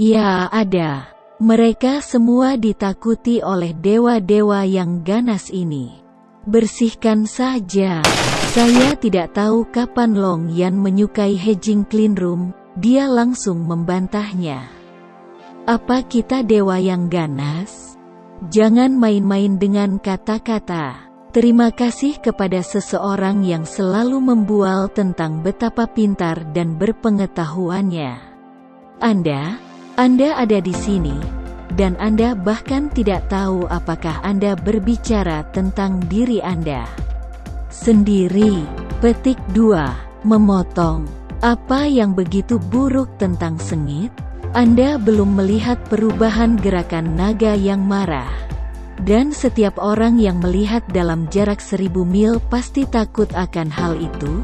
Ya, ada. Mereka semua ditakuti oleh dewa-dewa yang ganas ini. Bersihkan saja. Saya tidak tahu kapan Long Yan menyukai Hejing Clean Room, dia langsung membantahnya. Apa kita dewa yang ganas? Jangan main-main dengan kata-kata. Terima kasih kepada seseorang yang selalu membual tentang betapa pintar dan berpengetahuannya. Anda ada di sini, dan Anda bahkan tidak tahu apakah Anda berbicara tentang diri Anda sendiri. Petik 2. Memotong. Apa yang begitu buruk tentang sengit? Anda belum melihat perubahan gerakan naga yang marah. Dan setiap orang yang melihat dalam jarak 1000 mil pasti takut akan hal itu.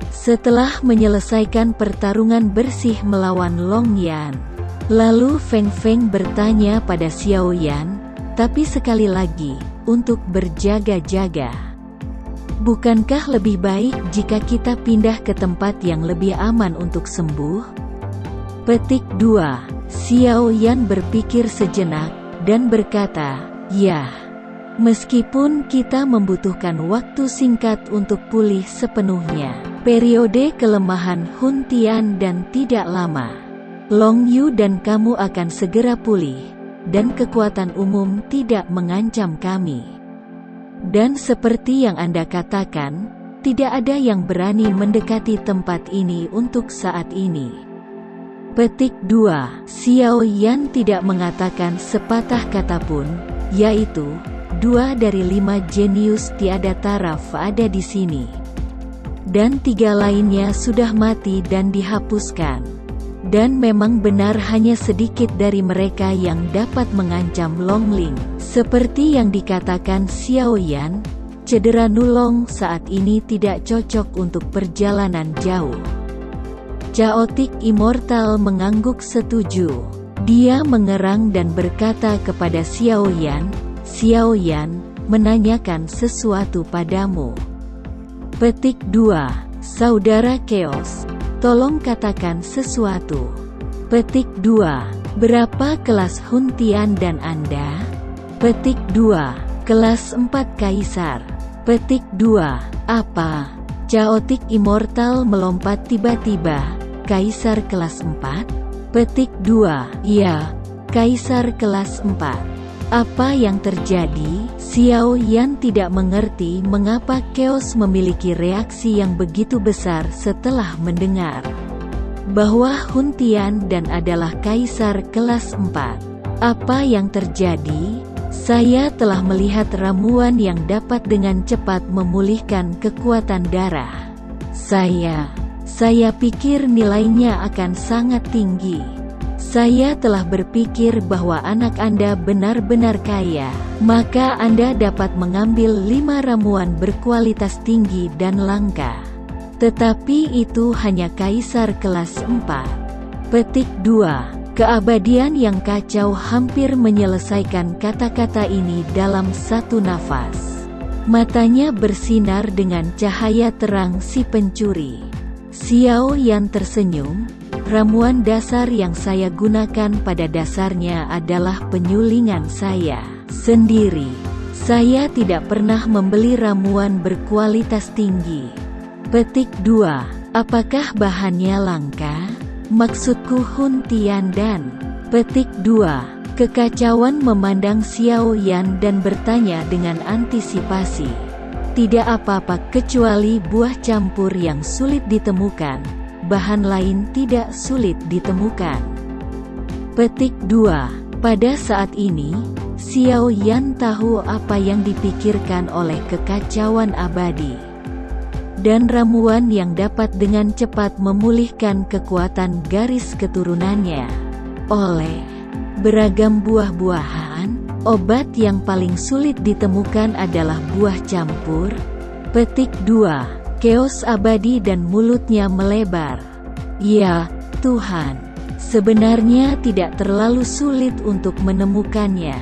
Setelah menyelesaikan pertarungan bersih melawan Long Yan, lalu Feng Feng bertanya pada Xiao Yan, tapi sekali lagi, untuk berjaga-jaga. Bukankah lebih baik jika kita pindah ke tempat yang lebih aman untuk sembuh? Petik 2. Xiao Yan berpikir sejenak, dan berkata, ya. Meskipun kita membutuhkan waktu singkat untuk pulih sepenuhnya, periode kelemahan Hun Tian dan tidak lama. Long Yu dan kamu akan segera pulih, dan kekuatan umum tidak mengancam kami. Dan seperti yang Anda katakan, tidak ada yang berani mendekati tempat ini untuk saat ini. Petik 2. Xiao Yan tidak mengatakan sepatah kata pun, yaitu, 2 dari 5 jenius tiada taraf ada di sini. Dan 3 lainnya sudah mati dan dihapuskan. Dan memang benar hanya sedikit dari mereka yang dapat mengancam Long Ling. Seperti yang dikatakan Xiao Yan, cedera Nulong saat ini tidak cocok untuk perjalanan jauh. Chaotic Immortal mengangguk setuju. Dia mengerang dan berkata kepada Xiao Yan, Xiao Yan, menanyakan sesuatu padamu. Petik 2. Saudara Chaos, tolong katakan sesuatu. Petik 2. Berapa kelas Hun Tian dan Anda? Petik 2. Kelas 4 Kaisar. Petik 2. Apa? Chaotic Immortal melompat tiba-tiba. Kaisar kelas 4? Petik 2. Ya, Kaisar kelas 4. Apa yang terjadi? Xiao Yan tidak mengerti mengapa Chaos memiliki reaksi yang begitu besar setelah mendengar bahwa Hun Tian dan adalah Kaisar kelas 4. Apa yang terjadi? Saya telah melihat ramuan yang dapat dengan cepat memulihkan kekuatan darah. Saya pikir nilainya akan sangat tinggi. Saya telah berpikir bahwa anak Anda benar-benar kaya, maka Anda dapat mengambil 5 ramuan berkualitas tinggi dan langka. Tetapi itu hanya Kaisar kelas 4. Petik 2. Keabadian yang kacau hampir menyelesaikan kata-kata ini dalam satu nafas. Matanya bersinar dengan cahaya terang si pencuri. Xiao Yan tersenyum. Ramuan dasar yang saya gunakan pada dasarnya adalah penyulingan saya sendiri. Saya tidak pernah membeli ramuan berkualitas tinggi. Petik 2. Apakah bahannya langka? Maksudku Hun Tian dan... Petik 2. Kekacauan memandang Xiao Yan dan bertanya dengan antisipasi. Tidak apa-apa kecuali buah campur yang sulit ditemukan. Bahan lain tidak sulit ditemukan. Petik 2. Pada saat ini, Xiao Yan tahu apa yang dipikirkan oleh kekacauan abadi. Dan ramuan yang dapat dengan cepat memulihkan kekuatan garis keturunannya. Oleh beragam buah-buahan, obat yang paling sulit ditemukan adalah buah campur. Petik 2. Chaos abadi dan mulutnya melebar. Ya, Tuhan. Sebenarnya tidak terlalu sulit untuk menemukannya.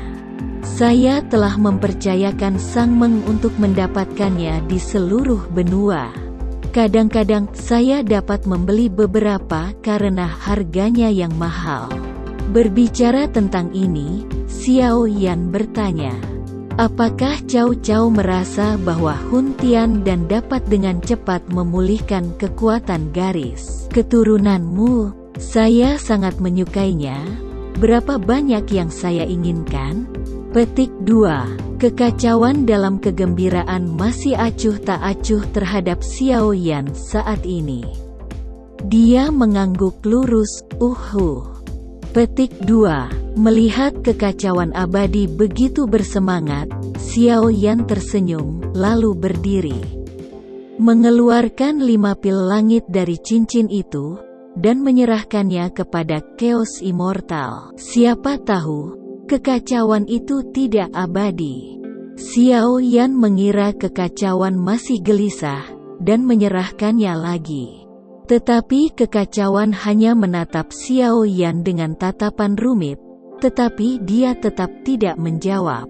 Saya telah mempercayakan Sang Meng untuk mendapatkannya di seluruh benua. Kadang-kadang saya dapat membeli beberapa karena harganya yang mahal. Berbicara tentang ini, Xiao Yan bertanya, apakah Cao Cao merasa bahwa Hun Tian dan dapat dengan cepat memulihkan kekuatan garis keturunanmu? Saya sangat menyukainya. Berapa banyak yang saya inginkan? Petik 2. Kekacauan dalam kegembiraan masih acuh tak acuh terhadap Xiao Yan saat ini. Dia mengangguk lurus, Petik 2. Melihat kekacauan abadi begitu bersemangat, Xiao Yan tersenyum, lalu berdiri. Mengeluarkan 5 pil langit dari cincin itu, dan menyerahkannya kepada Chaos Immortal. Siapa tahu, kekacauan itu tidak abadi. Xiao Yan mengira kekacauan masih gelisah, dan menyerahkannya lagi. Tetapi kekacauan hanya menatap Xiao Yan dengan tatapan rumit, tetapi dia tetap tidak menjawab.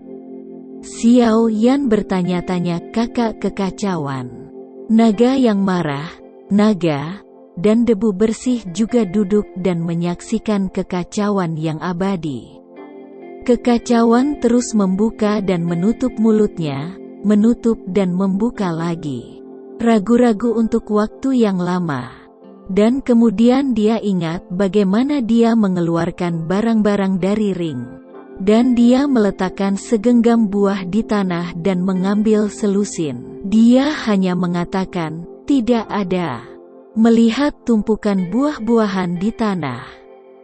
Xiao Yan bertanya-tanya kakak kekacauan. Naga yang marah, naga, dan debu bersih juga duduk dan menyaksikan kekacauan yang abadi. Kekacauan terus membuka dan menutup mulutnya, menutup dan membuka lagi. Ragu-ragu untuk waktu yang lama. Dan kemudian dia ingat bagaimana dia mengeluarkan barang-barang dari ring. Dan dia meletakkan segenggam buah di tanah dan mengambil selusin. Dia hanya mengatakan, tidak ada. Melihat tumpukan buah-buahan di tanah.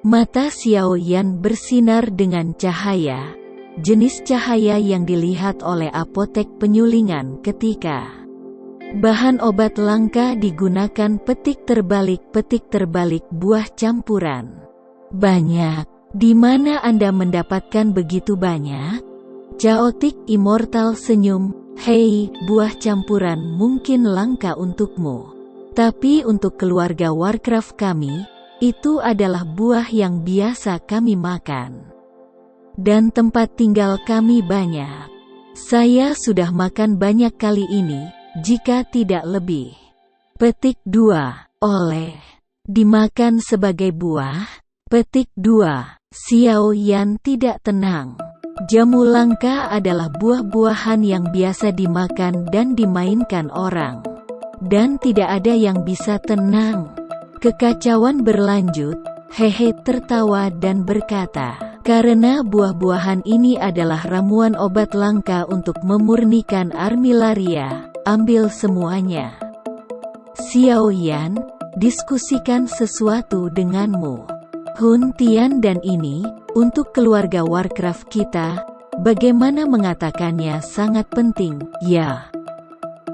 Mata Xiao Yan bersinar dengan cahaya, jenis cahaya yang dilihat oleh apotek penyulingan ketika bahan obat langka digunakan petik terbalik buah campuran. Banyak. Di mana Anda mendapatkan begitu banyak? Chaotic Immortal senyum, hei, buah campuran mungkin langka untukmu. Tapi untuk keluarga Warcraft kami, itu adalah buah yang biasa kami makan. Dan tempat tinggal kami banyak. Saya sudah makan banyak kali ini, jika tidak lebih. Petik 2. Oleh. Dimakan sebagai buah. Petik 2. Xiao Yan tidak tenang. Jamu langka adalah buah-buahan yang biasa dimakan dan dimainkan orang. Dan tidak ada yang bisa tenang. Kekacauan berlanjut, hehe tertawa dan berkata, karena buah-buahan ini adalah ramuan obat langka untuk memurnikan Armillaria, ambil semuanya. Xiao Yan, diskusikan sesuatu denganmu. Hun Tian dan ini, untuk keluarga Warcraft kita, bagaimana mengatakannya sangat penting, ya.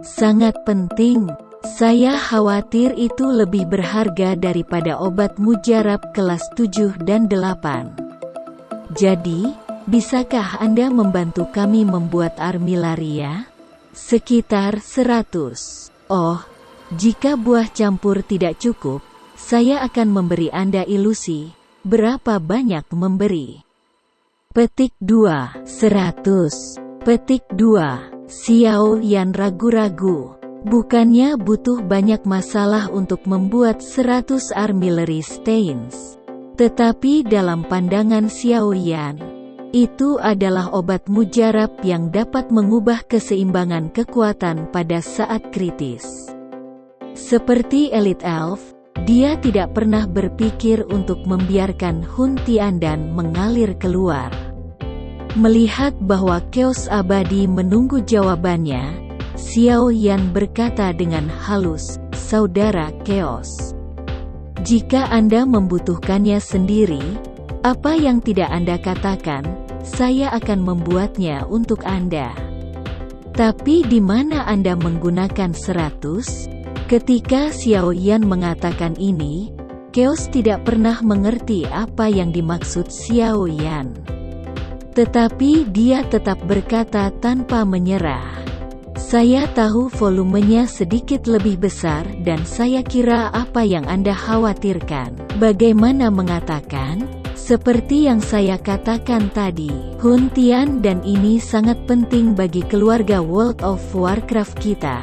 Sangat penting. Saya khawatir itu lebih berharga daripada obat mujarab kelas 7 dan 8. Jadi, bisakah Anda membantu kami membuat Armillaria? Sekitar 100. Oh, jika buah campur tidak cukup, saya akan memberi Anda ilusi, berapa banyak memberi. Petik 2. 100. Petik 2. Xiao Yan ragu-ragu. Bukannya butuh banyak masalah untuk membuat 100 armillary stains. Tetapi dalam pandangan Xiao Yan, itu adalah obat mujarab yang dapat mengubah keseimbangan kekuatan pada saat kritis. Seperti Elite Elf, dia tidak pernah berpikir untuk membiarkan Hun Tiandan mengalir keluar. Melihat bahwa Chaos Abadi menunggu jawabannya, Xiao Yan berkata dengan halus, saudara Chaos. Jika Anda membutuhkannya sendiri, apa yang tidak Anda katakan, saya akan membuatnya untuk Anda. Tapi di mana Anda menggunakan 100? Ketika Xiao Yan mengatakan ini, Chaos tidak pernah mengerti apa yang dimaksud Xiao Yan. Tetapi dia tetap berkata tanpa menyerah. Saya tahu volumenya sedikit lebih besar dan saya kira apa yang Anda khawatirkan. Bagaimana mengatakan? Seperti yang saya katakan tadi, Hun Tian dan ini sangat penting bagi keluarga World of Warcraft kita.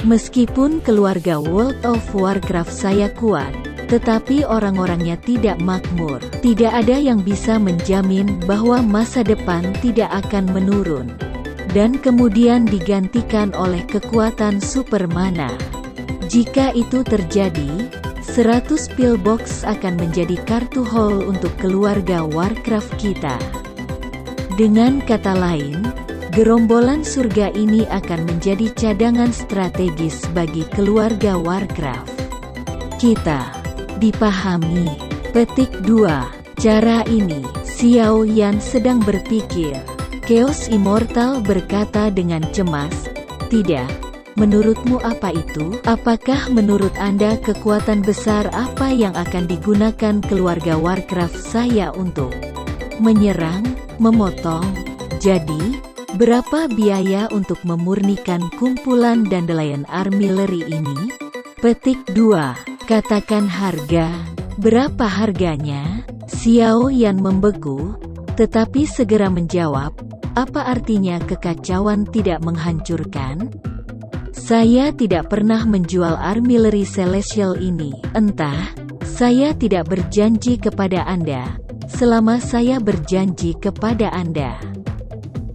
Meskipun keluarga World of Warcraft saya kuat, tetapi orang-orangnya tidak makmur. Tidak ada yang bisa menjamin bahwa masa depan tidak akan menurun, dan kemudian digantikan oleh kekuatan supermana. Jika itu terjadi, 100 pillbox akan menjadi kartu haul untuk keluarga Warcraft kita. Dengan kata lain, gerombolan surga ini akan menjadi cadangan strategis bagi keluarga Warcraft kita. Dipahami. Petik 2. Cara ini, Xiao Yan sedang berpikir. Chaos Immortal berkata dengan cemas, "Tidak. Menurutmu apa itu? Apakah menurut Anda kekuatan besar apa yang akan digunakan keluarga Warcraft saya untuk menyerang, memotong? Jadi, berapa biaya untuk memurnikan kumpulan dandelion artillery ini?" Petik 2. Katakan harga. Berapa harganya? Xiao Yan membeku, tetapi segera menjawab, "Apa artinya kekacauan tidak menghancurkan? Saya tidak pernah menjual artillery celestial ini. Entah, saya tidak berjanji kepada Anda, selama saya berjanji kepada Anda.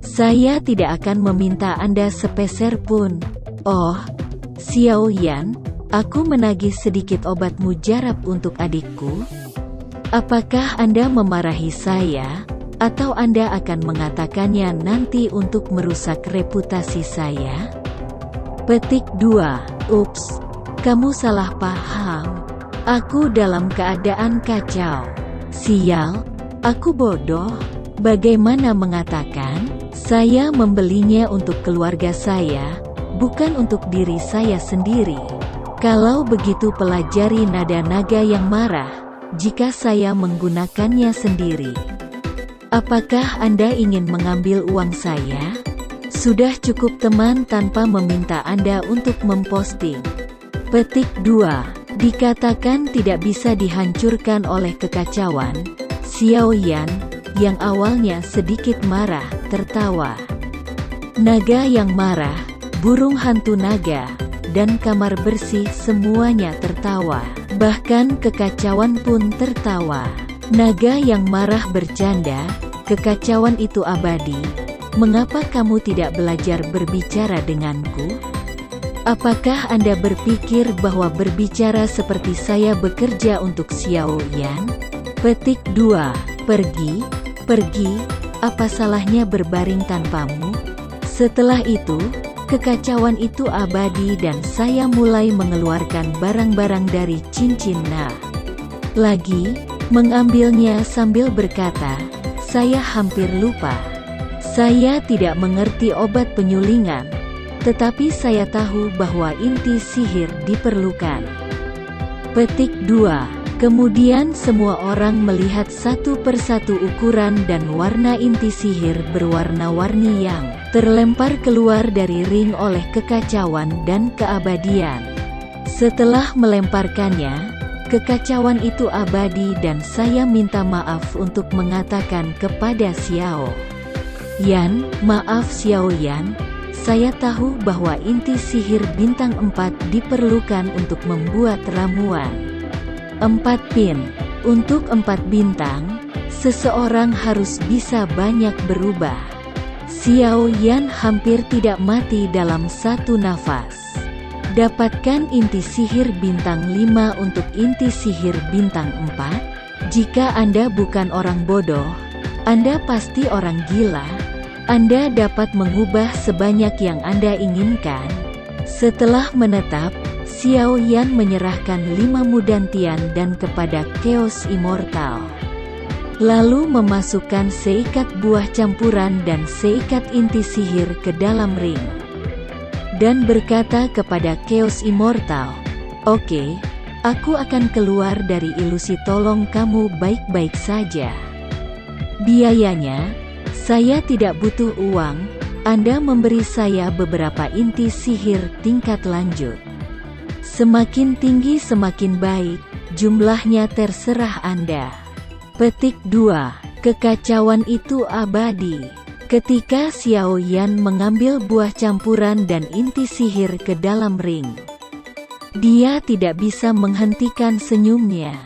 Saya tidak akan meminta Anda sepeser pun." "Oh, Xiao Yan, aku menagih sedikit obat mujarab untuk adikku. Apakah Anda memarahi saya, atau Anda akan mengatakannya nanti untuk merusak reputasi saya?" Petik 2. Ups, kamu salah paham. Aku dalam keadaan kacau. Sial, aku bodoh. Bagaimana mengatakan, saya membelinya untuk keluarga saya, bukan untuk diri saya sendiri. Kalau begitu pelajari nada naga yang marah, jika saya menggunakannya sendiri. Apakah Anda ingin mengambil uang saya? Sudah cukup teman tanpa meminta Anda untuk memposting. Petik 2. Dikatakan tidak bisa dihancurkan oleh kekacauan. Xiao Yan, yang awalnya sedikit marah, tertawa. Naga yang marah, burung hantu naga, dan kamar bersih semuanya tertawa. Bahkan kekacauan pun tertawa. Naga yang marah bercanda, "Kekacauan itu abadi. Mengapa kamu tidak belajar berbicara denganku? Apakah Anda berpikir bahwa berbicara seperti saya bekerja untuk Xiao Yan?" Petik 2. Pergi, apa salahnya berbaring tanpamu? Setelah itu, kekacauan itu abadi dan saya mulai mengeluarkan barang-barang dari cincin lagi, mengambilnya sambil berkata, "Saya hampir lupa. Saya tidak mengerti obat penyulingan, tetapi saya tahu bahwa inti sihir diperlukan." Petik 2. Kemudian semua orang melihat satu persatu ukuran dan warna inti sihir berwarna-warni yang terlempar keluar dari ring oleh kekacauan dan keabadian. Setelah melemparkannya, kekacauan itu abadi dan saya minta maaf untuk mengatakan kepada Xiao Yan, "Maaf Xiao Yan, saya tahu bahwa inti sihir bintang 4 diperlukan untuk membuat ramuan 4 pin. Untuk 4 bintang, seseorang harus bisa banyak berubah." Xiao Yan hampir tidak mati dalam satu nafas. Dapatkan inti sihir bintang 5 untuk inti sihir bintang 4? Jika Anda bukan orang bodoh, Anda pasti orang gila. Anda dapat mengubah sebanyak yang Anda inginkan. Setelah menetap, Xiao Yan menyerahkan 5 mudantian dan kepada Chaos Immortal. Lalu memasukkan seikat buah campuran dan seikat inti sihir ke dalam ring. Dan berkata kepada Chaos Immortal, "Oke, aku akan keluar dari ilusi, tolong kamu baik-baik saja. Biayanya, saya tidak butuh uang, Anda memberi saya beberapa inti sihir tingkat lanjut. Semakin tinggi semakin baik, jumlahnya terserah Anda." Petik 2. Kekacauan itu abadi. Ketika Xiao Yan mengambil buah campuran dan inti sihir ke dalam ring, Dia tidak bisa menghentikan senyumnya.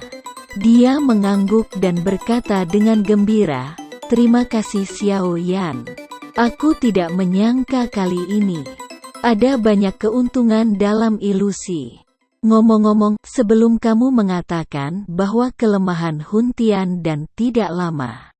Dia mengangguk dan berkata dengan gembira, "Terima kasih Xiao Yan. Aku tidak menyangka kali ini. Ada banyak keuntungan dalam ilusi. Ngomong-ngomong, sebelum kamu mengatakan bahwa kelemahan Huntian dan tidak lama.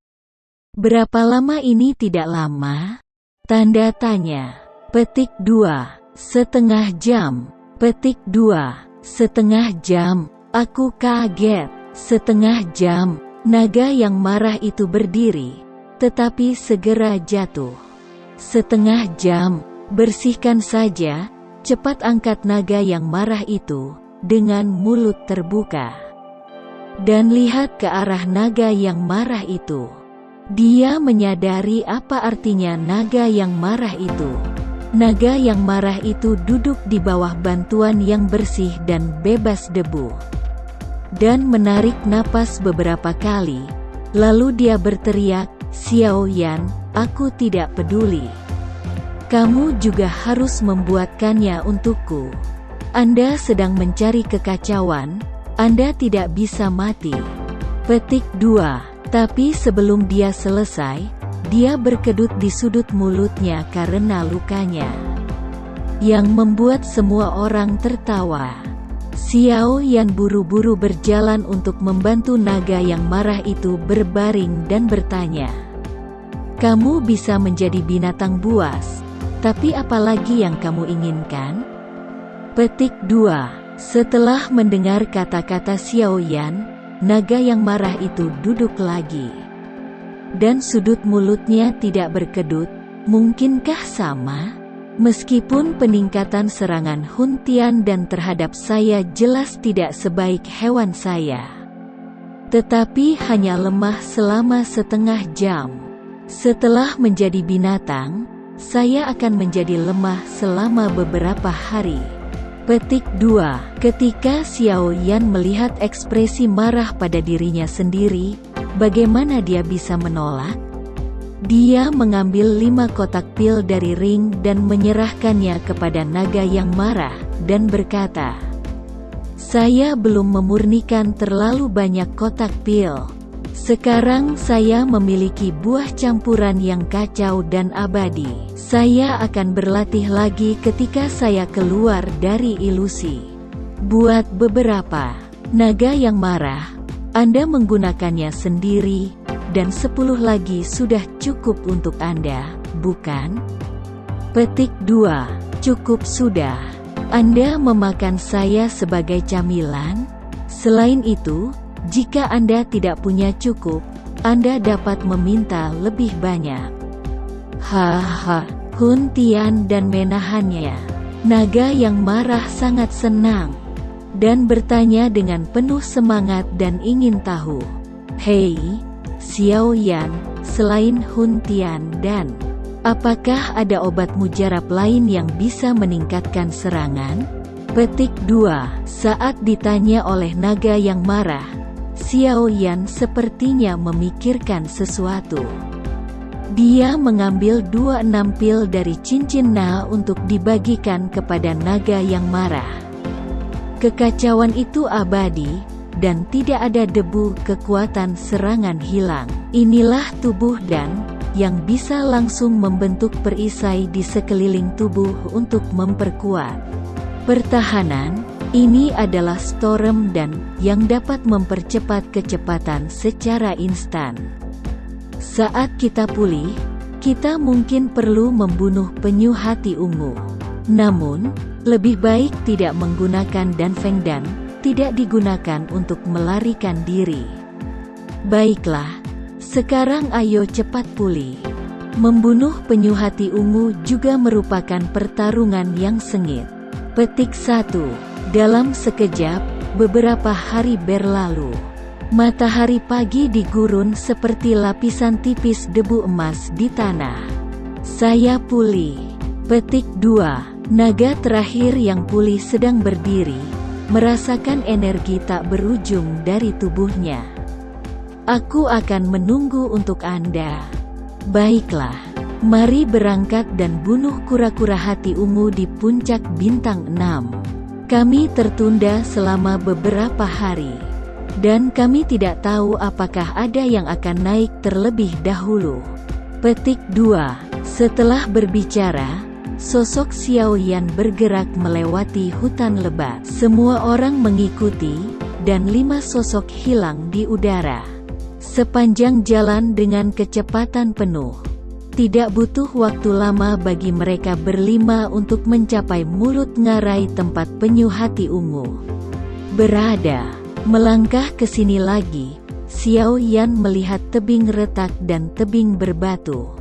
Berapa lama ini tidak lama?" Tanda tanya. Petik 2. Setengah jam. Petik 2. Setengah jam. Aku kaget. Setengah jam. Naga yang marah itu berdiri, tetapi segera jatuh. Setengah jam. Bersihkan saja. Cepat angkat naga yang marah itu, dengan mulut terbuka. Dan lihat ke arah naga yang marah itu. Dia menyadari apa artinya naga yang marah itu. Naga yang marah itu duduk di bawah bantuan yang bersih dan bebas debu. Dan menarik napas beberapa kali. Lalu dia berteriak, "Xiao Yan, aku tidak peduli. Kamu juga harus membuatkannya untukku. Anda sedang mencari kekacauan, Anda tidak bisa mati." Petik 2. Tapi sebelum dia selesai, dia berkedut di sudut mulutnya karena lukanya, yang membuat semua orang tertawa. Xiao Yan buru-buru berjalan untuk membantu naga yang marah itu berbaring dan bertanya, "Kamu bisa menjadi binatang buas, tapi apa lagi yang kamu inginkan?" Petik 2. Setelah mendengar kata-kata Xiao Yan, naga yang marah itu duduk lagi. Dan sudut mulutnya tidak berkedut. Mungkinkah sama? Meskipun peningkatan serangan Huntian dan terhadap saya jelas tidak sebaik hewan saya, tetapi hanya lemah selama setengah jam. Setelah menjadi binatang, saya akan menjadi lemah selama beberapa hari. Petik 2. Ketika Xiao Yan melihat ekspresi marah pada dirinya sendiri, bagaimana dia bisa menolak? Dia mengambil 5 kotak pil dari ring dan menyerahkannya kepada naga yang marah, dan berkata, "Saya belum memurnikan terlalu banyak kotak pil. Sekarang saya memiliki buah campuran yang kacau dan abadi. Saya akan berlatih lagi ketika saya keluar dari ilusi." Buat beberapa naga yang marah, Anda menggunakannya sendiri, dan 10 lagi sudah cukup untuk Anda, bukan? Petik 2. Cukup sudah. Anda memakan saya sebagai camilan? Selain itu, jika Anda tidak punya cukup, Anda dapat meminta lebih banyak. Haha, Huntian dan menahannya. Naga yang marah sangat senang, dan bertanya dengan penuh semangat dan ingin tahu, "Hei, Xiao Yan, selain Huntian dan, apakah ada obat mujarab lain yang bisa meningkatkan serangan?" Petik 2. Saat ditanya oleh naga yang marah, Xiao Yan sepertinya memikirkan sesuatu. Dia mengambil 26 pil dari cincin Na untuk dibagikan kepada naga yang marah. Kekacauan itu abadi, dan tidak ada debu kekuatan serangan hilang. Inilah tubuh dan, yang bisa langsung membentuk perisai di sekeliling tubuh untuk memperkuat pertahanan. Ini adalah storm dan, yang dapat mempercepat kecepatan secara instan. Saat kita pulih, kita mungkin perlu membunuh penyu hati ungu. Namun, lebih baik tidak menggunakan Danfeng dan, tidak digunakan untuk melarikan diri. Baiklah, sekarang ayo cepat pulih. Membunuh penyu hati ungu juga merupakan pertarungan yang sengit. Petik 1. Dalam sekejap, beberapa hari berlalu. Matahari pagi di gurun seperti lapisan tipis debu emas di tanah. Saya pulih. Petik 2. Naga terakhir yang pulih sedang berdiri, merasakan energi tak berujung dari tubuhnya. Aku akan menunggu untuk Anda. Baiklah, mari berangkat dan bunuh kura-kura hati ungu di puncak bintang 6. Kami tertunda selama beberapa hari. Dan kami tidak tahu apakah ada yang akan naik terlebih dahulu. Petik 2. Setelah berbicara, sosok Xiao Yan bergerak melewati hutan lebat. Semua orang mengikuti, dan 5 sosok hilang di udara. Sepanjang jalan dengan kecepatan penuh. Tidak butuh waktu lama bagi mereka berlima untuk mencapai mulut ngarai tempat penyu hati ungu berada. Melangkah ke sini lagi, Xiao Yan melihat tebing retak dan tebing berbatu.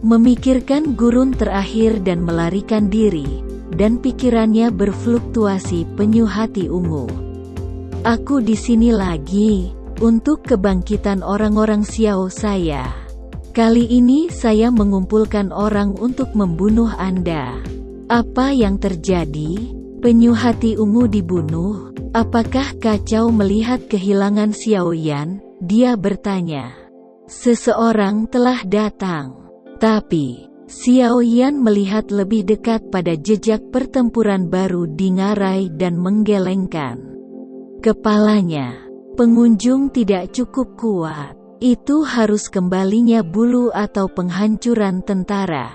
Memikirkan gurun terakhir dan melarikan diri, dan pikirannya berfluktuasi penyu hati ungu. Aku di sini lagi, untuk kebangkitan orang-orang Xiao saya. Kali ini saya mengumpulkan orang untuk membunuh Anda. Apa yang terjadi? Penyu hati ungu dibunuh? Apakah kacau melihat kehilangan Xiao Yan? Dia bertanya. Seseorang telah datang. Tapi, Xiao Yan melihat lebih dekat pada jejak pertempuran baru di ngarai dan menggelengkan kepalanya. Pengunjung tidak cukup kuat. Itu harus kembalinya bulu atau penghancuran tentara.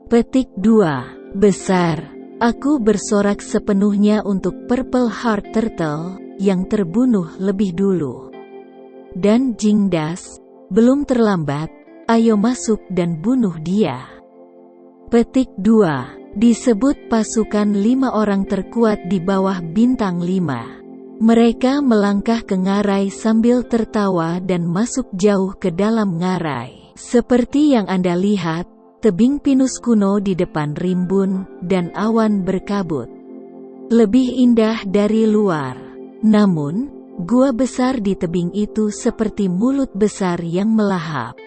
Petik 2. Besar. Aku bersorak sepenuhnya untuk Purple Heart Turtle, yang terbunuh lebih dulu. Dan Jingdas, belum terlambat, ayo masuk dan bunuh dia. Petik 2. Disebut pasukan 5 orang terkuat di bawah bintang 5. Mereka melangkah ke ngarai sambil tertawa dan masuk jauh ke dalam ngarai. Seperti yang Anda lihat, tebing pinus kuno di depan rimbun, dan awan berkabut. Lebih indah dari luar. Namun, gua besar di tebing itu seperti mulut besar yang melahap.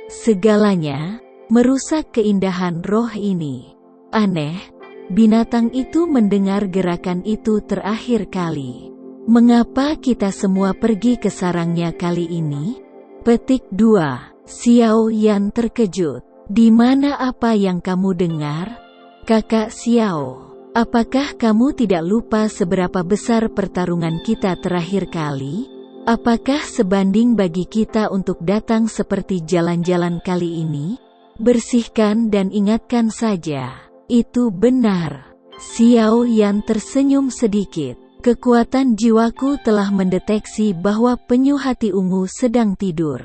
Segalanya, merusak keindahan roh ini. Aneh, binatang itu mendengar gerakan itu terakhir kali. Mengapa kita semua pergi ke sarangnya kali ini? Petik 2. Xiao Yan terkejut. Di mana apa yang kamu dengar? Kakak Xiao, apakah kamu tidak lupa seberapa besar pertarungan kita terakhir kali? Apakah sebanding bagi kita untuk datang seperti jalan-jalan kali ini? Bersihkan dan ingatkan saja. Itu benar. Xiao Yan tersenyum sedikit. Kekuatan jiwaku telah mendeteksi bahwa penyu hati ungu sedang tidur.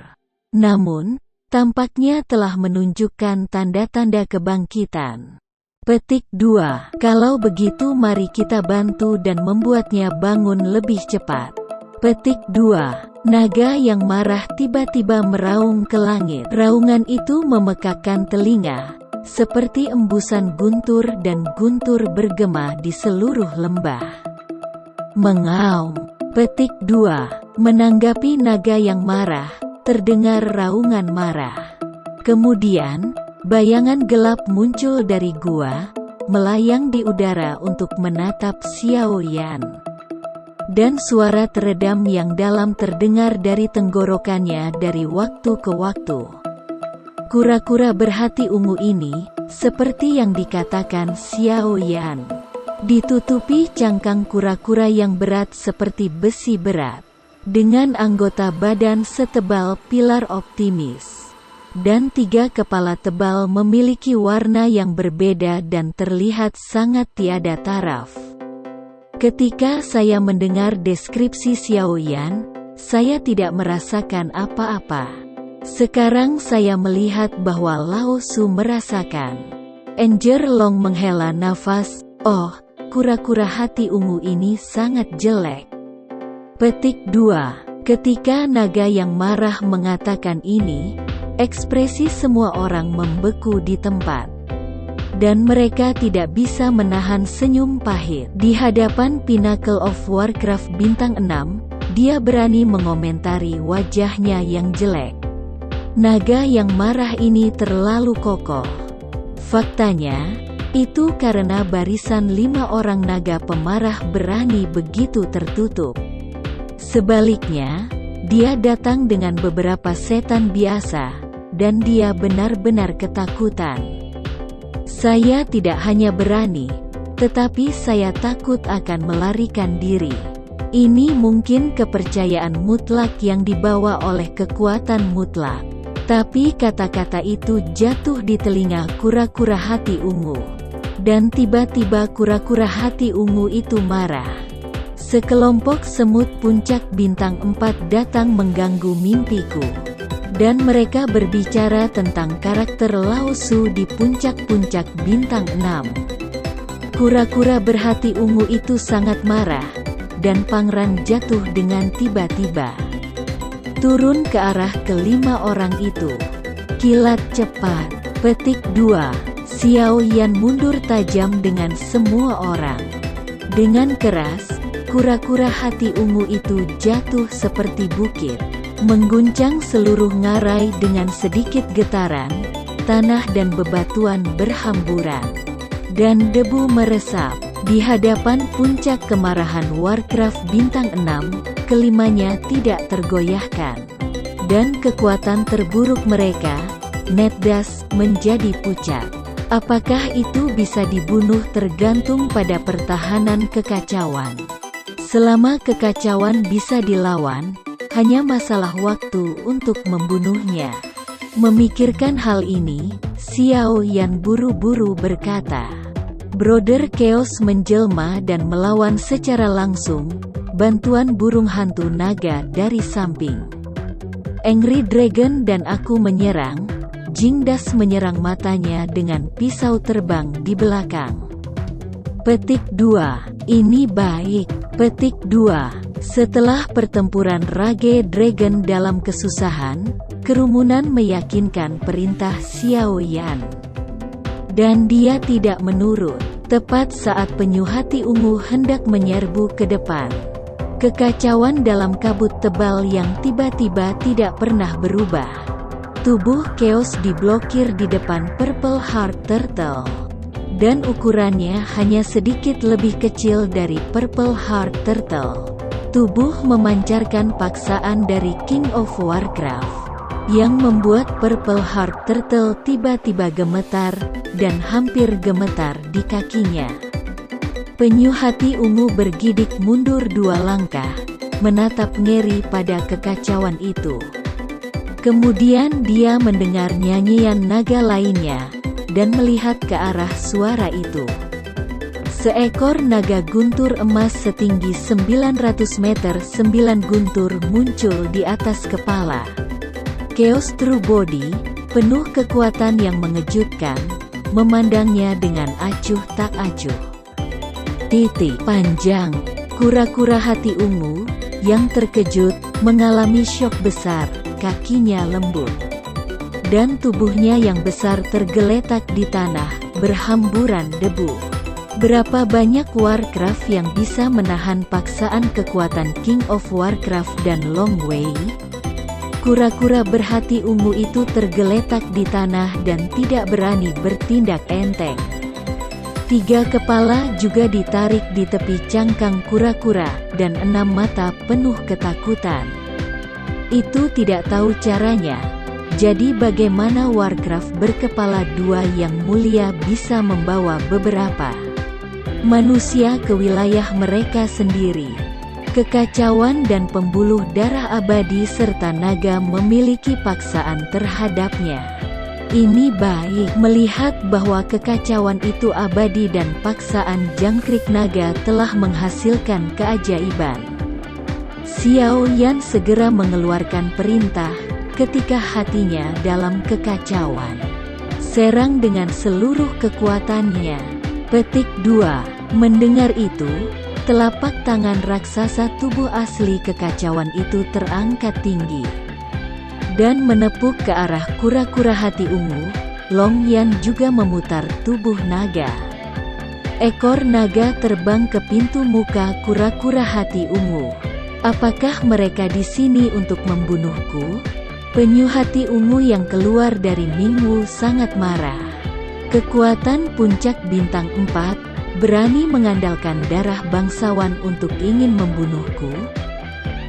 Namun, tampaknya telah menunjukkan tanda-tanda kebangkitan. Petik 2. Kalau begitu mari kita bantu dan membuatnya bangun lebih cepat. Petik 2. Naga yang marah tiba-tiba meraung ke langit. Raungan itu memekakkan telinga, seperti embusan guntur dan guntur bergema di seluruh lembah. Mengaum. Petik 2. Menanggapi naga yang marah, terdengar raungan marah. Kemudian, bayangan gelap muncul dari gua, melayang di udara untuk menatap Xiao Yan. Dan suara teredam yang dalam terdengar dari tenggorokannya dari waktu ke waktu. Kura-kura berhati ungu ini, seperti yang dikatakan Xiao Yan, ditutupi cangkang kura-kura yang berat seperti besi berat, dengan anggota badan setebal pilar optimis, dan 3 kepala tebal memiliki warna yang berbeda dan terlihat sangat tiada taraf. Ketika saya mendengar deskripsi Xiao Yan, saya tidak merasakan apa-apa. Sekarang saya melihat bahwa Lao Su merasakan. Enjer Long menghela nafas. Oh, kura-kura hati ungu ini sangat jelek. Petik 2. Ketika naga yang marah mengatakan ini, ekspresi semua orang membeku di tempat. Dan mereka tidak bisa menahan senyum pahit. Di hadapan Pinnacle of Warcraft bintang 6, dia berani mengomentari wajahnya yang jelek. Naga yang marah ini terlalu kokoh. Faktanya, itu karena barisan 5 orang naga pemarah berani begitu tertutup. Sebaliknya, dia datang dengan beberapa setan biasa, dan dia benar-benar ketakutan. Saya tidak hanya berani, Tetapi saya takut akan melarikan diri. Ini mungkin kepercayaan mutlak yang dibawa oleh kekuatan mutlak. Tapi kata-kata itu jatuh di telinga kura-kura hati ungu. Dan tiba-tiba kura-kura hati ungu itu marah. Sekelompok semut puncak bintang 4 datang mengganggu mimpiku. Dan mereka berbicara tentang karakter Lao Su di puncak-puncak bintang 6. Kura-kura berhati ungu itu sangat marah. Dan pangeran jatuh dengan tiba-tiba. Turun ke arah kelima orang itu. Kilat cepat. Petik 2. Xiao Yan mundur tajam dengan semua orang. Dengan keras, kura-kura hati ungu itu jatuh seperti bukit. Mengguncang seluruh ngarai dengan sedikit getaran, tanah dan bebatuan berhamburan. Dan debu meresap. Di hadapan puncak kemarahan Warcraft bintang 6, kelimanya tidak tergoyahkan. Dan kekuatan terburuk mereka, Netdas, menjadi pucat. Apakah itu bisa dibunuh tergantung pada pertahanan kekacauan. Selama kekacauan bisa dilawan, hanya masalah waktu untuk membunuhnya. Memikirkan hal ini, Xiao Yan buru-buru berkata, Brother Chaos menjelma dan melawan secara langsung, bantuan burung hantu naga dari samping. Angry Dragon dan aku menyerang, Jingdas menyerang matanya dengan pisau terbang di belakang. Petik 2. Ini baik. Petik 2. Setelah pertempuran Rage Dragon dalam kesusahan, kerumunan meyakinkan perintah Xiao Yan. Dan dia tidak menurut. Tepat saat penyu hati ungu hendak menyerbu ke depan. Kekacauan dalam kabut tebal yang tiba-tiba tidak pernah berubah. Tubuh Chaos diblokir di depan Purple Heart Turtle. Dan ukurannya hanya sedikit lebih kecil dari Purple Heart Turtle. Tubuh memancarkan paksaan dari King of Warcraft. Yang membuat Purple Heart Turtle tiba-tiba gemetar, dan hampir gemetar di kakinya. Penyu hati ungu bergidik mundur 2 langkah, menatap ngeri pada kekacauan itu. Kemudian dia mendengar nyanyian naga lainnya, dan melihat ke arah suara itu. Seekor naga guntur emas setinggi 900 meter 9 guntur muncul di atas kepala. Chaos True Body, penuh kekuatan yang mengejutkan, memandangnya dengan acuh tak acuh. Titik panjang, kura-kura hati ungu, yang terkejut, mengalami syok besar, kakinya lembut. Dan tubuhnya yang besar tergeletak di tanah, berhamburan debu. Berapa banyak Warcraft yang bisa menahan paksaan kekuatan King of Warcraft dan Long Wei? Kura-kura berhati ungu itu tergeletak di tanah dan tidak berani bertindak enteng. 3 kepala juga ditarik di tepi cangkang kura-kura, dan 6 mata penuh ketakutan. Itu tidak tahu caranya. Jadi bagaimana Warcraft berkepala 2 yang mulia bisa membawa beberapa manusia ke wilayah mereka sendiri? Kekacauan dan pembuluh darah abadi serta naga memiliki paksaan terhadapnya. Ini baik melihat bahwa kekacauan itu abadi dan paksaan jangkrik naga telah menghasilkan keajaiban. Xiao Yan segera mengeluarkan perintah ketika hatinya dalam kekacauan. Serang dengan seluruh kekuatannya. Petik 2. Mendengar itu, telapak tangan raksasa tubuh asli kekacauan itu terangkat tinggi dan menepuk ke arah kura-kura hati ungu. Long Yan juga memutar tubuh naga. Ekor naga terbang ke pintu muka kura-kura hati ungu. Apakah mereka di sini untuk membunuhku? Penyu hati ungu yang keluar dari Mingwu sangat marah. Kekuatan puncak bintang 4 berani mengandalkan darah bangsawan untuk ingin membunuhku?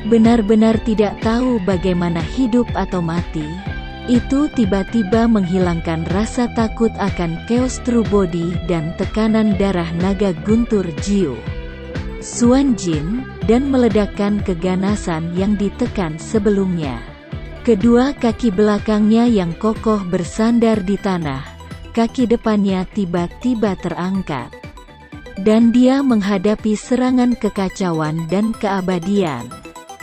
Benar-benar tidak tahu bagaimana hidup atau mati. Itu tiba-tiba menghilangkan rasa takut akan chaos true body dan tekanan darah naga guntur Jiu Xuan Jin, dan meledakkan keganasan yang ditekan sebelumnya. Kedua kaki belakangnya yang kokoh bersandar di tanah, kaki depannya tiba-tiba terangkat. Dan dia menghadapi serangan kekacauan dan keabadian.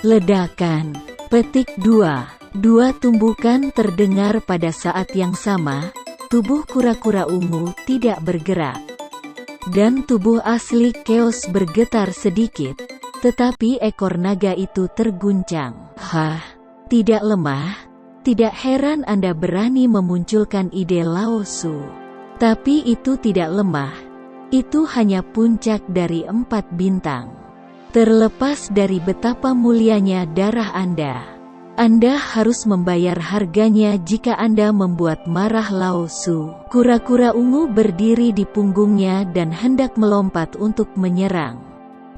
Ledakan. Petik 2. Dua tumbukan terdengar pada saat yang sama. Tubuh kura-kura ungu tidak bergerak. Dan tubuh asli Chaos bergetar sedikit, tetapi ekor naga itu terguncang. Hah? Tidak lemah? Tidak heran Anda berani memunculkan ide Lao Su. Tapi itu tidak lemah. Itu hanya puncak dari 4 bintang. Terlepas dari betapa mulianya darah Anda harus membayar harganya jika Anda membuat marah Lao Su. Kura-kura ungu berdiri di punggungnya dan hendak melompat untuk menyerang.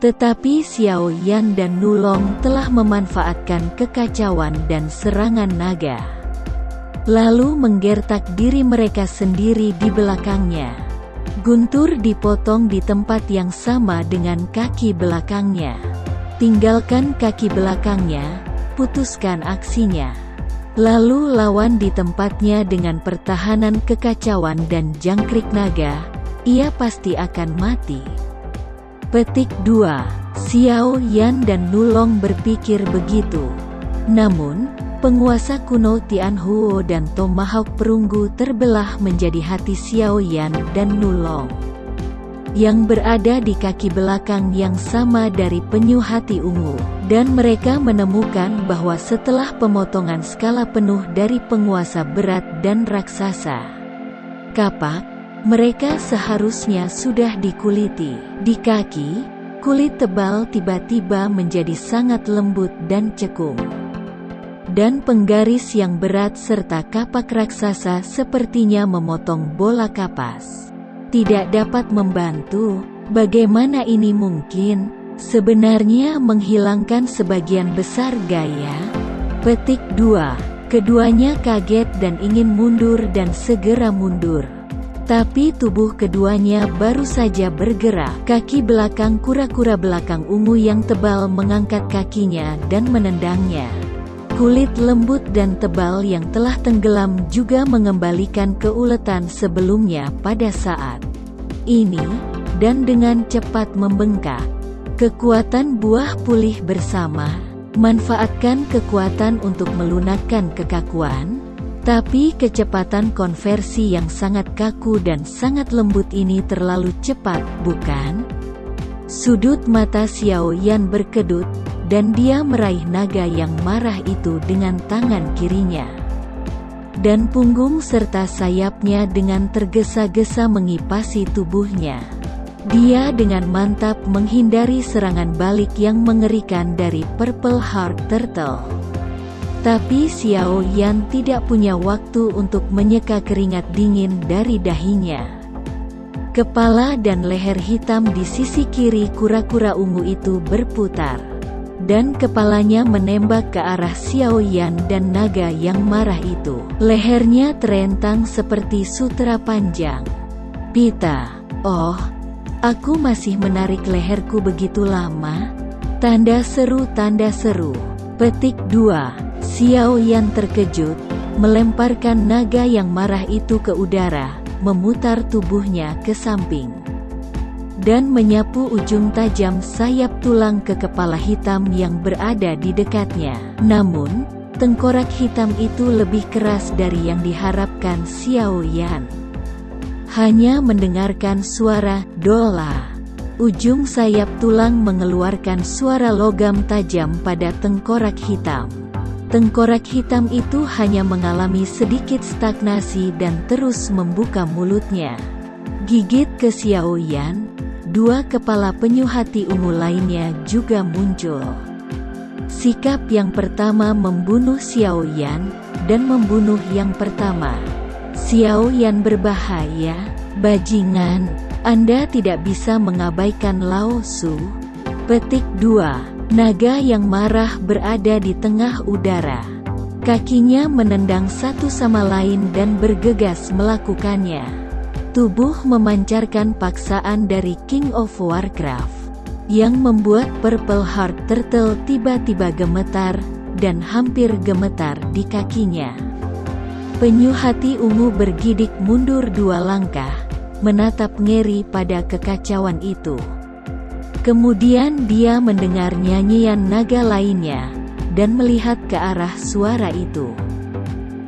Tetapi Xiao Yan dan Nulong telah memanfaatkan kekacauan dan serangan naga, lalu menggertak diri mereka sendiri di belakangnya. Guntur dipotong di tempat yang sama dengan kaki belakangnya. Tinggalkan kaki belakangnya, putuskan aksinya. Lalu lawan di tempatnya dengan pertahanan kekacauan dan jangkrik naga, ia pasti akan mati. Petik 2. Xiao Yan dan Nulong berpikir begitu. Namun, penguasa kuno Tianhuo dan Tomahawk perunggu terbelah menjadi hati Xiao Yan dan Nulong, yang berada di kaki belakang yang sama dari penyu hati ungu. Dan mereka menemukan bahwa setelah pemotongan skala penuh dari penguasa berat dan raksasa kapak, mereka seharusnya sudah dikuliti. Di kaki, kulit tebal tiba-tiba menjadi sangat lembut dan cekung. Dan penggaris yang berat serta kapak raksasa sepertinya memotong bola kapas. Tidak dapat membantu. Bagaimana ini mungkin? Sebenarnya menghilangkan sebagian besar gaya. Petik 2. Keduanya kaget dan ingin mundur dan segera mundur. Tapi tubuh keduanya baru saja bergerak. Kaki belakang kura-kura belakang ungu yang tebal mengangkat kakinya dan menendangnya. Kulit lembut dan tebal yang telah tenggelam juga mengembalikan keuletan sebelumnya pada saat ini, dan dengan cepat membengkak. Kekuatan buah pulih bersama. Manfaatkan kekuatan untuk melunakkan kekakuan. Tapi kecepatan konversi yang sangat kaku dan sangat lembut ini terlalu cepat, bukan? Sudut mata Xiao Yan berkedut, dan dia meraih naga yang marah itu dengan tangan kirinya. Dan punggung serta sayapnya dengan tergesa-gesa mengipasi tubuhnya. Dia dengan mantap menghindari serangan balik yang mengerikan dari Purple Heart Turtle. Tapi Xiao Yan tidak punya waktu untuk menyeka keringat dingin dari dahinya. Kepala dan leher hitam di sisi kiri kura-kura ungu itu berputar. Dan kepalanya menembak ke arah Xiao Yan dan naga yang marah itu. Lehernya terentang seperti sutera panjang. Pita. Oh, aku masih menarik leherku begitu lama? Tanda seru, tanda seru. Petik 2. Xiao Yan terkejut, melemparkan naga yang marah itu ke udara, memutar tubuhnya ke samping, dan menyapu ujung tajam sayap tulang ke kepala hitam yang berada di dekatnya. Namun, tengkorak hitam itu lebih keras dari yang diharapkan Xiao Yan. Hanya mendengarkan suara "dola", ujung sayap tulang mengeluarkan suara logam tajam pada tengkorak hitam. Tengkorak hitam itu hanya mengalami sedikit stagnasi dan terus membuka mulutnya. Gigit ke Xiao Yan, dua kepala penyu hati ungu lainnya juga muncul. Sikap yang pertama membunuh Xiao Yan, dan membunuh yang pertama. Xiao Yan berbahaya, bajingan, Anda tidak bisa mengabaikan Lao Su. Petik 2. Naga yang marah berada di tengah udara. Kakinya menendang satu sama lain dan bergegas melakukannya. Tubuh memancarkan paksaan dari King of Warcraft, yang membuat Purple Heart Turtle tiba-tiba gemetar, dan hampir gemetar di kakinya. Penyu hati ungu bergidik mundur 2 langkah, menatap ngeri pada kekacauan itu. Kemudian dia mendengar nyanyian naga lainnya, dan melihat ke arah suara itu.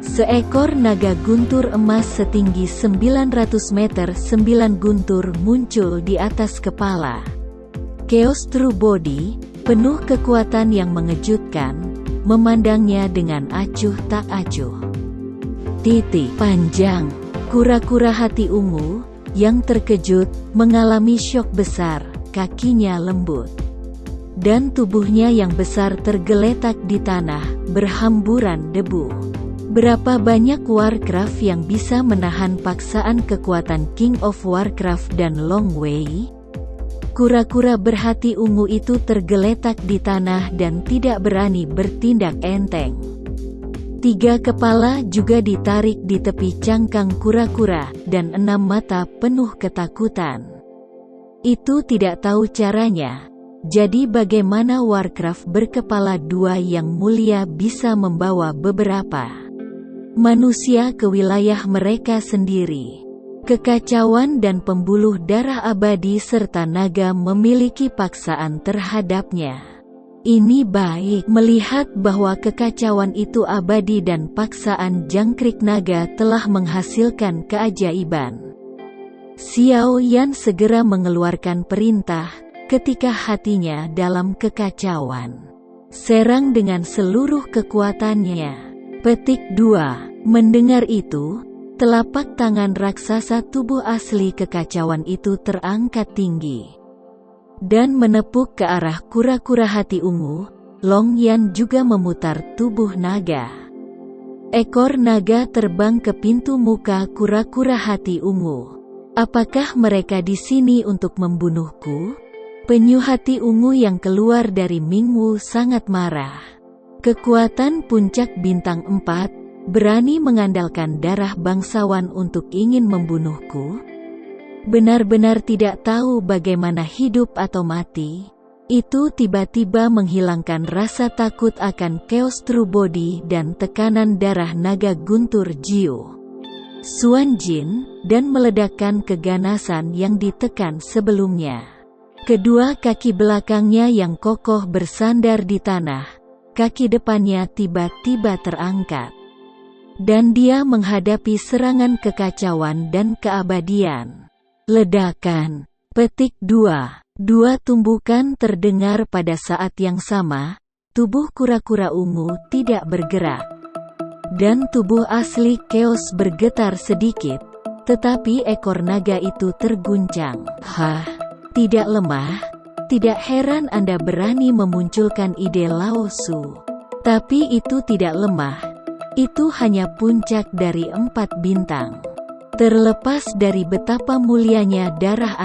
Seekor naga guntur emas setinggi 900 meter 9 guntur muncul di atas kepala. Chaos True Body, penuh kekuatan yang mengejutkan, memandangnya dengan acuh tak acuh. Titik panjang, kura-kura hati ungu, yang terkejut, mengalami syok besar, kakinya lembut. Dan tubuhnya yang besar tergeletak di tanah, berhamburan debu. Berapa banyak Warcraft yang bisa menahan paksaan kekuatan King of Warcraft dan Long Wei? Kura-kura berhati ungu itu tergeletak di tanah dan tidak berani bertindak enteng. 3 kepala juga ditarik di tepi cangkang kura-kura, dan 6 mata penuh ketakutan. Itu tidak tahu caranya. Jadi bagaimana Warcraft berkepala 2 yang mulia bisa membawa beberapa manusia ke wilayah mereka sendiri? Kekacauan dan pembuluh darah abadi serta naga memiliki paksaan terhadapnya. Ini baik melihat bahwa kekacauan itu abadi dan paksaan jangkrik naga telah menghasilkan keajaiban. Xiao Yan segera mengeluarkan perintah, ketika hatinya dalam kekacauan. Serang dengan seluruh kekuatannya. Petik 2. Mendengar itu, telapak tangan raksasa tubuh asli kekacauan itu terangkat tinggi, dan menepuk ke arah kura-kura hati ungu. Long Yan juga memutar tubuh naga. Ekor naga terbang ke pintu muka kura-kura hati ungu. Apakah mereka di sini untuk membunuhku? Penyu hati ungu yang keluar dari Mingwu sangat marah. Kekuatan puncak bintang 4, berani mengandalkan darah bangsawan untuk ingin membunuhku? Benar-benar tidak tahu bagaimana hidup atau mati. Itu tiba-tiba menghilangkan rasa takut akan Chaos True Body dan tekanan darah naga guntur Jiu Xuan Jin, dan meledakkan keganasan yang ditekan sebelumnya. Kedua kaki belakangnya yang kokoh bersandar di tanah, kaki depannya tiba-tiba terangkat. Dan dia menghadapi serangan kekacauan dan keabadian. Ledakan. Petik 2. 2 tumbukan terdengar pada saat yang sama. Tubuh kura-kura ungu tidak bergerak, dan tubuh asli Chaos bergetar sedikit, tetapi ekor naga itu terguncang. Hah? Tidak lemah? Tidak heran Anda berani memunculkan ide Lao Su. Tapi itu tidak lemah. Itu hanya puncak dari 4 bintang. Terlepas dari betapa mulianya darah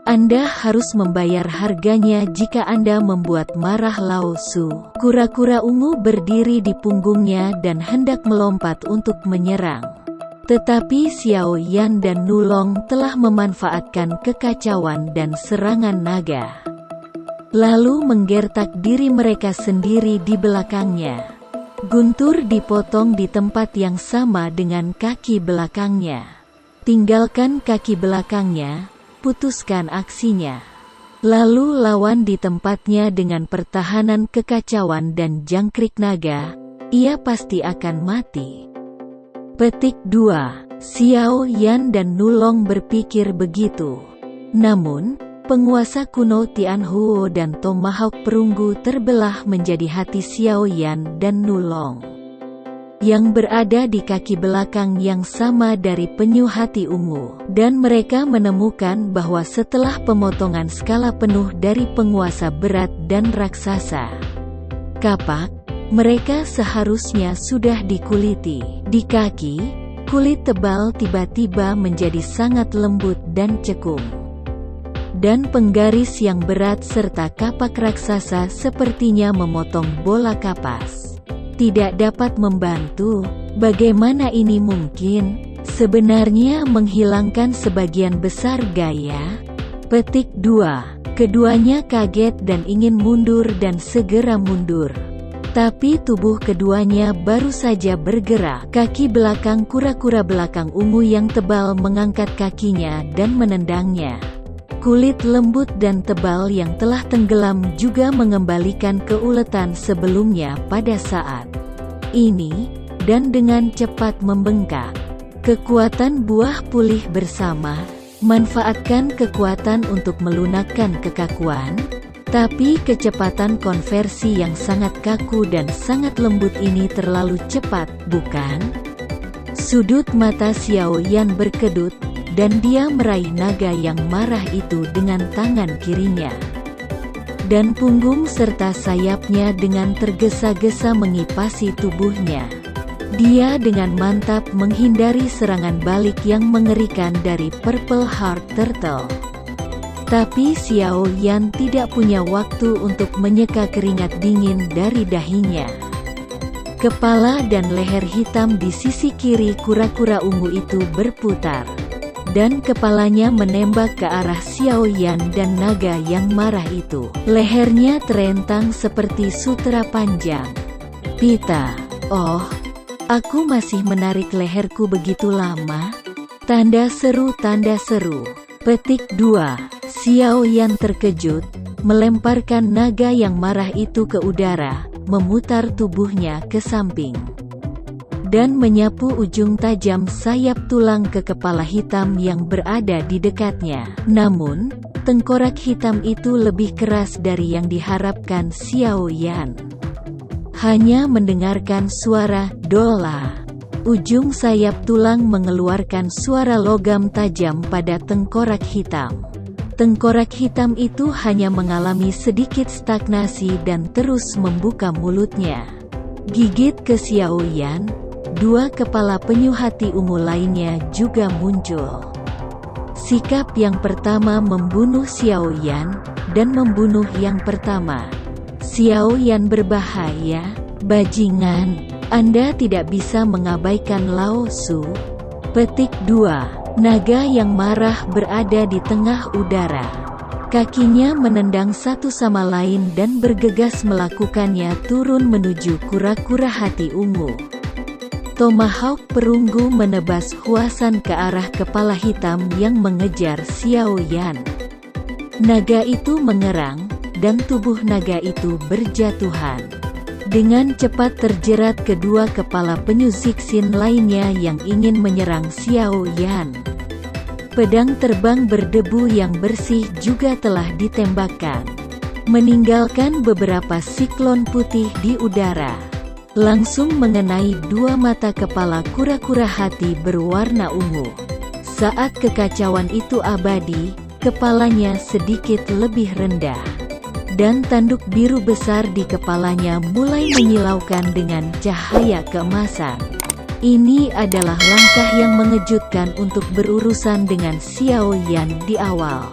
Anda harus membayar harganya jika Anda membuat marah Lao Su. Kura-kura ungu berdiri di punggungnya dan hendak melompat untuk menyerang. Tetapi Xiao Yan dan Nulong telah memanfaatkan kekacauan dan serangan naga, lalu menggertak diri mereka sendiri di belakangnya. Guntur dipotong di tempat yang sama dengan kaki belakangnya. Tinggalkan kaki belakangnya, putuskan aksinya. Lalu lawan di tempatnya dengan pertahanan kekacauan dan jangkrik naga, ia pasti akan mati. Petik 2. Xiao Yan dan Nulong berpikir begitu. Namun, penguasa kuno Tianhuo dan Tomahawk perunggu terbelah menjadi hati Xiao Yan dan Nulong, yang berada di kaki belakang yang sama dari penyu hati ungu. Dan mereka menemukan bahwa setelah pemotongan skala penuh dari penguasa berat dan raksasa kapak, mereka seharusnya sudah dikuliti. Di kaki, kulit tebal tiba-tiba menjadi sangat lembut dan cekung. Dan penggaris yang berat serta kapak raksasa sepertinya memotong bola kapas. Tidak dapat membantu. Bagaimana ini mungkin? Sebenarnya menghilangkan sebagian besar gaya. Petik 2. Keduanya kaget dan ingin mundur dan segera mundur. Tapi tubuh keduanya baru saja bergerak. Kaki belakang kura-kura belakang ungu yang tebal mengangkat kakinya dan menendangnya. Kulit lembut dan tebal yang telah tenggelam juga mengembalikan keuletan sebelumnya pada saat ini, dan dengan cepat membengkak. Kekuatan buah pulih bersama. Manfaatkan kekuatan untuk melunakkan kekakuan. Tapi kecepatan konversi yang sangat kaku dan sangat lembut ini terlalu cepat, bukan? Sudut mata Xiao Yan berkedut, dan dia meraih naga yang marah itu dengan tangan kirinya. Dan punggung serta sayapnya dengan tergesa-gesa mengipasi tubuhnya. Dia dengan mantap menghindari serangan balik yang mengerikan dari Purple Heart Turtle. Tapi Xiao Yan tidak punya waktu untuk menyeka keringat dingin dari dahinya. Kepala dan leher hitam di sisi kiri kura-kura ungu itu berputar. Dan kepalanya menembak ke arah Xiao Yan dan naga yang marah itu. Lehernya terentang seperti sutera panjang. Pita, oh, aku masih menarik leherku begitu lama? Tanda seru, tanda seru. Petik 2. Xiao Yan terkejut, melemparkan naga yang marah itu ke udara, memutar tubuhnya ke samping, dan menyapu ujung tajam sayap tulang ke kepala hitam yang berada di dekatnya. Namun, tengkorak hitam itu lebih keras dari yang diharapkan Xiao Yan. Hanya mendengarkan suara "dola", ujung sayap tulang mengeluarkan suara logam tajam pada tengkorak hitam. Tengkorak hitam itu hanya mengalami sedikit stagnasi dan terus membuka mulutnya. Gigit ke Xiao Yan, dua kepala penyu hati ungu lainnya juga muncul. Sikap yang pertama membunuh Xiao Yan, dan membunuh yang pertama. Xiao Yan berbahaya, bajingan, Anda tidak bisa mengabaikan Lao Su. Petik 2. Naga yang marah berada di tengah udara. Kakinya menendang satu sama lain dan bergegas melakukannya turun menuju kura-kura hati ungu. Tomahawk perunggu menebas huasan ke arah kepala hitam yang mengejar Xiao Yan. Naga itu mengerang, dan tubuh naga itu berjatuhan. Dengan cepat terjerat kedua kepala penyu Zixin lainnya yang ingin menyerang Xiao Yan. Pedang terbang berdebu yang bersih juga telah ditembakkan, meninggalkan beberapa siklon putih di udara. Langsung mengenai dua mata kepala kura-kura hati berwarna ungu. Saat kekacauan itu abadi, kepalanya sedikit lebih rendah. Dan tanduk biru besar di kepalanya mulai menyilaukan dengan cahaya keemasan. Ini adalah langkah yang mengejutkan untuk berurusan dengan Xiao Yan di awal.